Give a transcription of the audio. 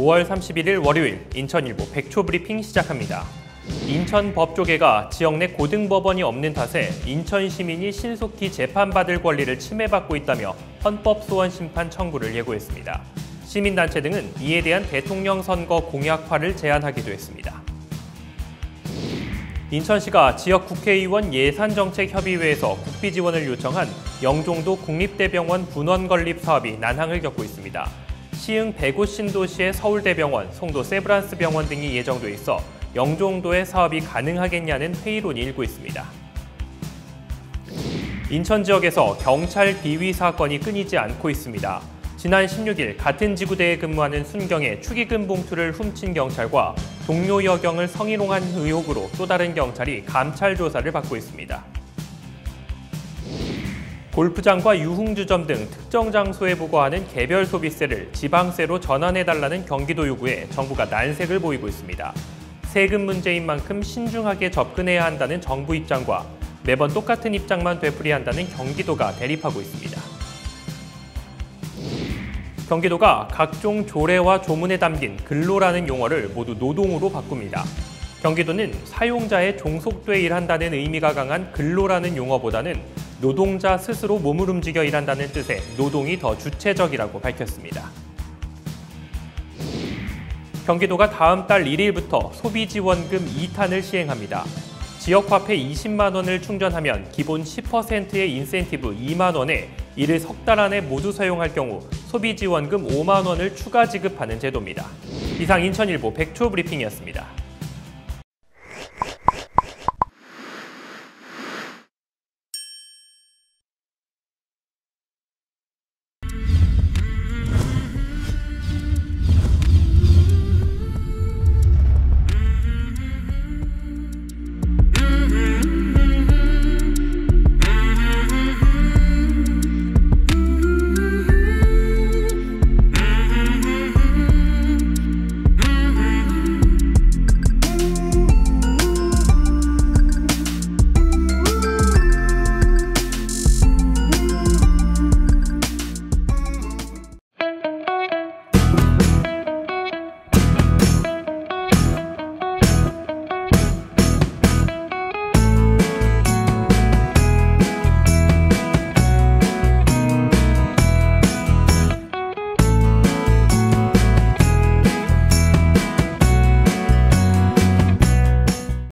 5월 31일 월요일 인천일보 백초 브리핑 시작합니다. 인천법조계가 지역 내 고등법원이 없는 탓에 인천 시민이 신속히 재판받을 권리를 침해받고 있다며 헌법소원 심판 청구를 예고했습니다. 시민단체 등은 이에 대한 대통령 선거 공약화를 제안하기도 했습니다. 인천시가 지역 국회의원 예산정책협의회에서 국비 지원을 요청한 영종도 국립대병원 분원 건립 사업이 난항을 겪고 있습니다. 시흥 백오 신도시의 서울대병원, 송도 세브란스 병원 등이 예정돼 있어 영종도의 사업이 가능하겠냐는 회의론이 일고 있습니다. 인천 지역에서 경찰 비위 사건이 끊이지 않고 있습니다. 지난 16일 같은 지구대에 근무하는 순경의 축의금 봉투를 훔친 경찰과 동료 여경을 성희롱한 의혹으로 또 다른 경찰이 감찰 조사를 받고 있습니다. 골프장과 유흥주점 등 특정 장소에 부과하는 개별 소비세를 지방세로 전환해달라는 경기도 요구에 정부가 난색을 보이고 있습니다. 세금 문제인 만큼 신중하게 접근해야 한다는 정부 입장과 매번 똑같은 입장만 되풀이한다는 경기도가 대립하고 있습니다. 경기도가 각종 조례와 조문에 담긴 근로라는 용어를 모두 노동으로 바꿉니다. 경기도는 사용자의 종속돼 일한다는 의미가 강한 근로라는 용어보다는 노동자 스스로 몸을 움직여 일한다는 뜻의 노동이 더 주체적이라고 밝혔습니다. 경기도가 다음 달 1일부터 소비지원금 2탄을 시행합니다. 지역화폐 20만 원을 충전하면 기본 10%의 인센티브 2만 원에 이를 석 달 안에 모두 사용할 경우 소비지원금 5만 원을 추가 지급하는 제도입니다. 이상 인천일보 백초 브리핑이었습니다.